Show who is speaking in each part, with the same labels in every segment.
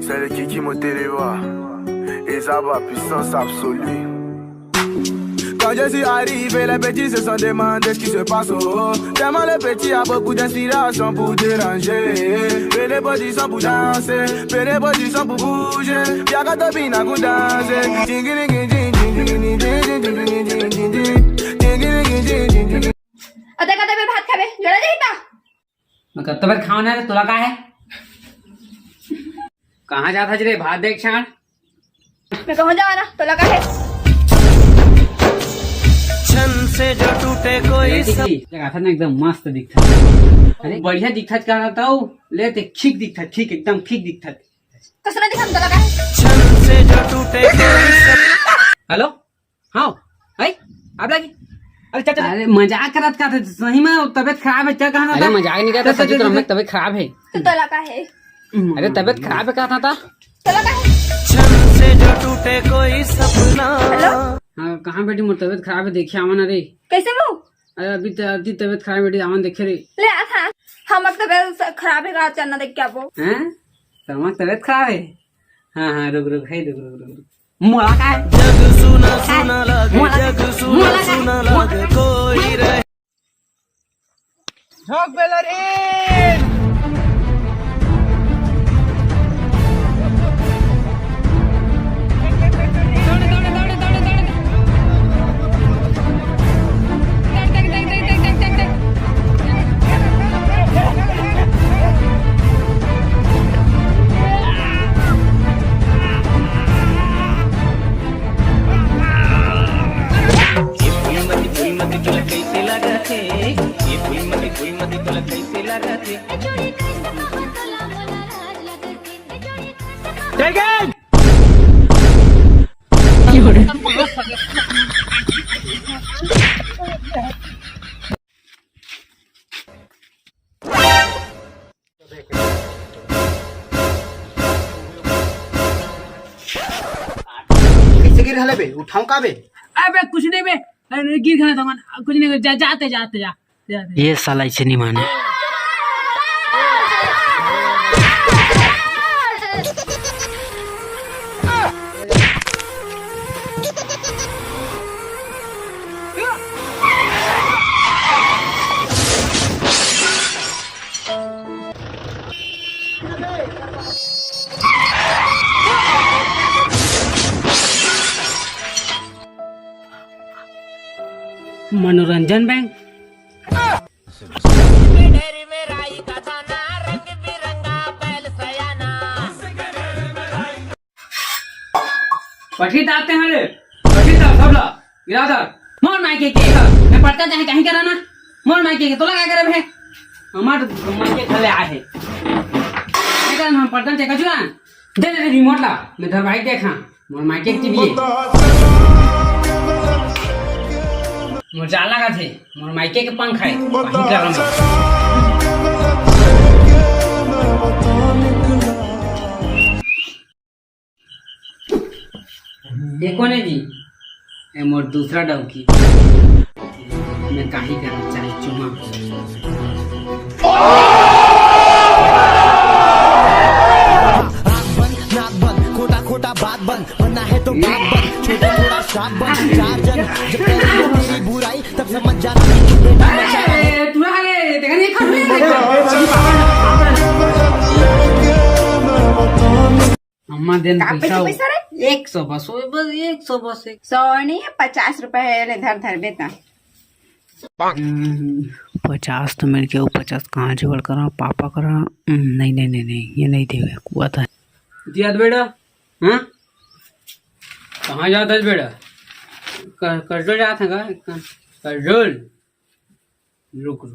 Speaker 1: C'est le Kiki Moteleva. Et ça va, puissance absolue. Quand je suis arrivé, les petits se sont demandé ce qui se passe au haut. Tellement le petit a beaucoup d'inspiration pour déranger. Mais les body sont pour danser, mais les body sont pour bouger. Y'a qu'à te bina pour danser.
Speaker 2: आता का तबे भात खाबे जरा दे इता
Speaker 3: मग तब्येत खावणार तुला काय है कहाँ जाता रे भात देख छाण
Speaker 2: मैं कहूं जाना तोला का है
Speaker 4: छन से जो टूटे कोई
Speaker 3: जगह था ना एकदम मस्त दिखता अरे बढ़िया दिखता क्या रहता हूँ लेते ठीक दिखता ठीक एकदम ठीक दिखता
Speaker 2: कसं नाही दिखत तोला का है
Speaker 4: छन से जो टूटे कोई
Speaker 3: हेलो हाँ आई आप लगी अरे चाचा अरे मजाक करत का था सही में तबीयत खराब है क्या कहना था अरे मजाक नहीं करता सच में तबीयत खराब है
Speaker 2: तो तोला का है
Speaker 3: अरे तबीयत खराब है क्या था
Speaker 2: तोला का है
Speaker 4: छन से जो टूटे कोई सपना
Speaker 2: हेलो
Speaker 3: हाँ कहाँ बेटी मोर तबीयत खराब है देखिए आवन अरे
Speaker 2: कैसे वो
Speaker 3: अरे अभी तबीयत खराब है बेटी आवन देखे रे
Speaker 2: ले आ था हमर तबीयत खराब है का चन्ना देख के आबो
Speaker 3: हैं तुम्हारी तबीयत खराब है हाँ हाँ रुक रुक है रुक रुक रुक मोला का है
Speaker 4: जग सुना सुना लगे जग सुना सुना लगे कोई रहे झोंक बेलरी
Speaker 5: कैसे गिर हले बे उठाऊं का बे
Speaker 3: अबे कुछ नहीं बे अरे गिर खाना था कुछ नहीं जाते जाते
Speaker 5: ये साला इसे नहीं माने
Speaker 3: मनोरंजन बैंक पठी आते हैं रे पठी सब ला इरादा मोर मायके के मैं पढ़ता चाहे कहीं करा ना मोर मायके के तोला क्या करे भे हमार मायके खले आए है क्या हम पढ़ता चाहे कछुआ दे दे रिमोट ला मैं धारावाहिक देखा मोर मायके की टीवी मोर जाला का थे मोर मायके के पंख है वही गरम देखो ने जी ए मोर दूसरा डौकी मैं काहे करना चाहे चुमा
Speaker 4: नाक बंद खोटा खोटा बात बंद बनना है तो बात बंद छोटा थोड़ा शाप बंद चार जन जब तेरी बुराई तब समझ जाना कि बेटा मचा रहा है
Speaker 3: तू आले देखा नहीं खा अम्मा दिन पैसा
Speaker 2: पैसा रे
Speaker 3: 100 बस 100 बस
Speaker 2: 100 नहीं 50 रुपए ले धर धर बेटा
Speaker 5: 50 तो मेरे के 50 कहाँ जोड़ करा पापा करा नहीं नहीं नहीं नहीं ये नहीं देगा कुआ था
Speaker 3: दिया बेड़ा हाँ कहाँ जाता है बेड़ा करजोल जाता है का करजोल रुक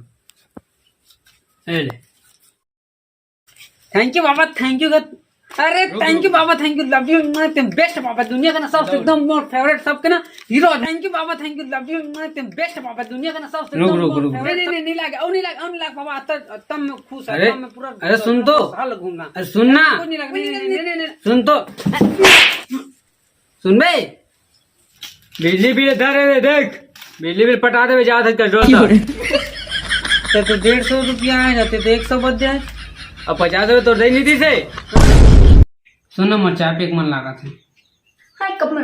Speaker 3: ले थैंक यू बाबा थैंक यू अरे थैंक यू बाबा थैंक यू लव यू तुम बेस्ट बाबा दुनिया का ना सबसे एकदम मोर फेवरेट सबके ना हीरो थैंक यू बाबा थैंक यू लव यू तुम बेस्ट बाबा दुनिया का ना सबसे एकदम मोर फेवरेट नहीं लागे ओ नहीं लागे बाबा तब मैं खुश है मैं पूरा अरे सुन तो लगूंगा अरे सुन ना सुन तो सुन बे बिजली बिल इधर है देख बिजली बिल पटा दे जा कर तो 150 रुपया आ जाते तो 100 बच जाए अब 50 रुपये तो दे नीति से सुनो मोर चाय पे मन लागत है।
Speaker 2: हाँ कप में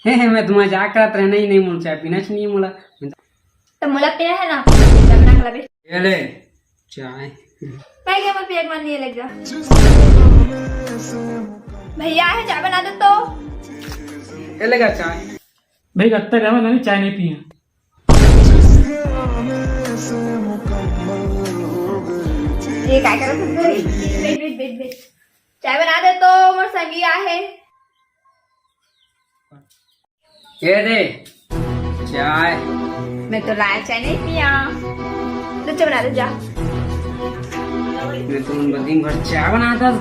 Speaker 3: हे मैं तुम्हारा जा करत रहना ही नहीं, मोर चाय पीना चाहिए मोला।
Speaker 2: तो मुला पिया है ना लगना खला बे
Speaker 3: ये ले चाय।
Speaker 2: मैं क्या मैं पिया मान नहीं लग जा। भैया है चाय बना दो तो।
Speaker 3: ये लेगा चाय।
Speaker 6: भाई कत्ता क्या मैंने चाय नहीं पी है।
Speaker 2: ये क्या कर रहा है? वेट चाय बना दे तो मोर संगी आहे।
Speaker 3: ये दे चाय।
Speaker 2: मैं तो लाया चाय नहीं पिया। तो चाय बना दे जा।
Speaker 3: मैं तो दिन भर चाय बनाता था।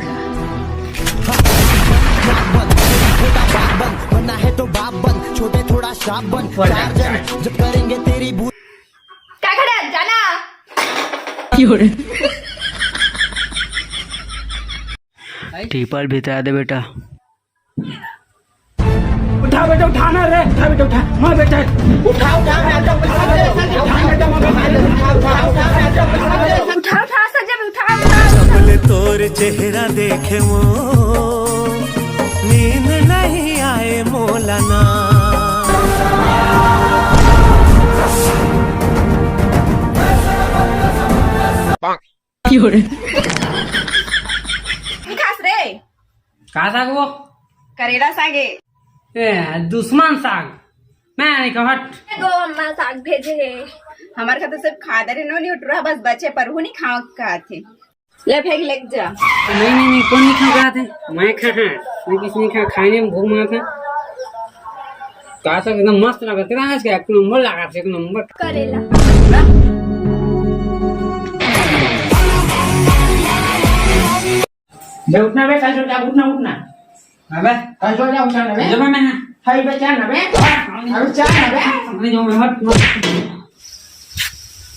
Speaker 4: छोटा बाप बन, बनना है तो बाप बन, छोटे थोड़ा शाप बन, चार जन जब करेंगे तेरी बू
Speaker 2: क्या खड़ा है? जाना
Speaker 5: टीपल भितरा दे बेटा।
Speaker 6: उठा बेटा उठाना रे, उठा बेटा उठा मां बेटा उठा
Speaker 2: उठा सजा में उठा।
Speaker 7: सबले तोर चेहरा देखे वो नींद नहीं आए मोलाना।
Speaker 2: खास रे
Speaker 3: कहा साग वो?
Speaker 2: करेला सागे
Speaker 3: ए दुश्मन साग। मैं नहीं कहा हट।
Speaker 2: दो अम्मा साग भेजे है हमारे खाते सब खा दे नो नहीं उठ रहा बस बचे पर हूँ नहीं खाओ कहा थे ले फेंक लग जा।
Speaker 3: नहीं कौन नहीं खा रहा थे? मैं खा हाँ मैं किसी नहीं खा। खाने में भूख मार था। कहा साग एकदम मस्त लगा तेरा आज क्या एक नंबर लगा एक नंबर।
Speaker 2: करेला
Speaker 6: बे उठना बे कल जा उठना
Speaker 3: अबे
Speaker 6: कल जा उठना बे
Speaker 3: जब मैं
Speaker 6: हाय बे चाय ना बे अरे चाय ना बे
Speaker 3: नहीं जो मैं हट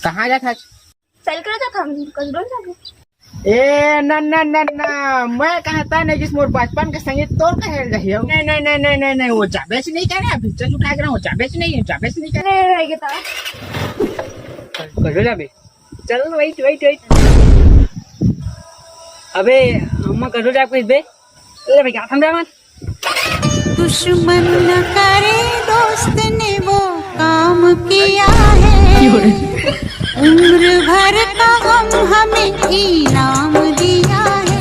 Speaker 6: कहां जा था
Speaker 2: चल कर जा हम कसरों जाके
Speaker 6: ए ना मैं कहता नहीं जिस मोर बचपन के संगीत तोड़ कहे रहियो नहीं वो जाबे से नहीं करे अभी चल उठा के वो जाबे से नहीं करे
Speaker 2: अरे रहेगा ता
Speaker 3: करो जाबे चल वेट अबे अम्मा करो जा कुछ बे ले भाई क्या समझा मत।
Speaker 8: दुश्मन न करे दोस्त ने वो काम किया है, उम्र भर का गम हमें इनाम दिया है।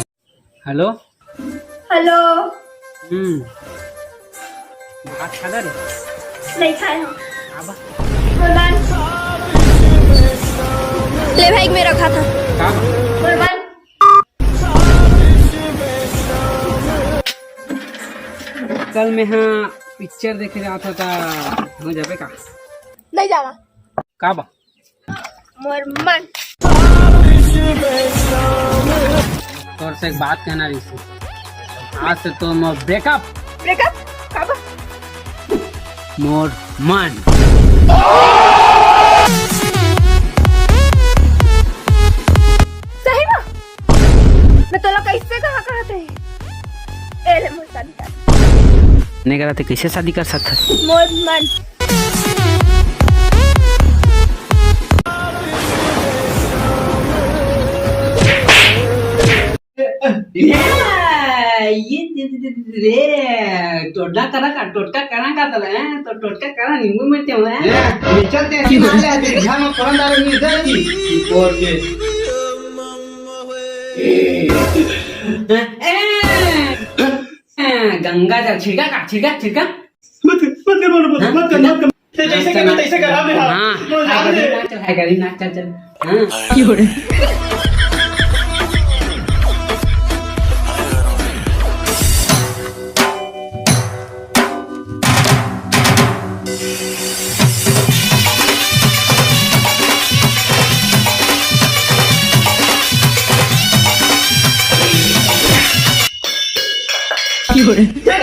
Speaker 3: हेलो
Speaker 2: हेलो
Speaker 3: भात खा रे
Speaker 2: नहीं खाए हम
Speaker 3: अब
Speaker 2: कुर्बान ले भाई मेरा खाता
Speaker 3: का
Speaker 2: कुर्बान
Speaker 3: कल मैं हाँ पिक्चर देखे रहा था हो जाबे का
Speaker 2: नहीं जाना
Speaker 3: का बा
Speaker 2: मोर मन
Speaker 3: तोर से एक बात कहना रही थी। आज से तो मोर ब्रेकअप
Speaker 2: ब्रेकअप कब
Speaker 3: मोर मन
Speaker 2: सही में मैं तोला कैसे कहा थे ए ले मोर शादी कर
Speaker 5: नहीं करा तो कैसे शादी कर सकता?
Speaker 2: मोर मन
Speaker 3: ये टोटका करा का तला है तो टोटका करा नींबू मिर्च है
Speaker 6: चलते हैं घर में परंदार नहीं देती और ये
Speaker 3: गंगा जल छिड़का
Speaker 6: मत कर जैसे कर तैसे कर हमें
Speaker 3: हाँ नाच चल हाँ
Speaker 6: क्या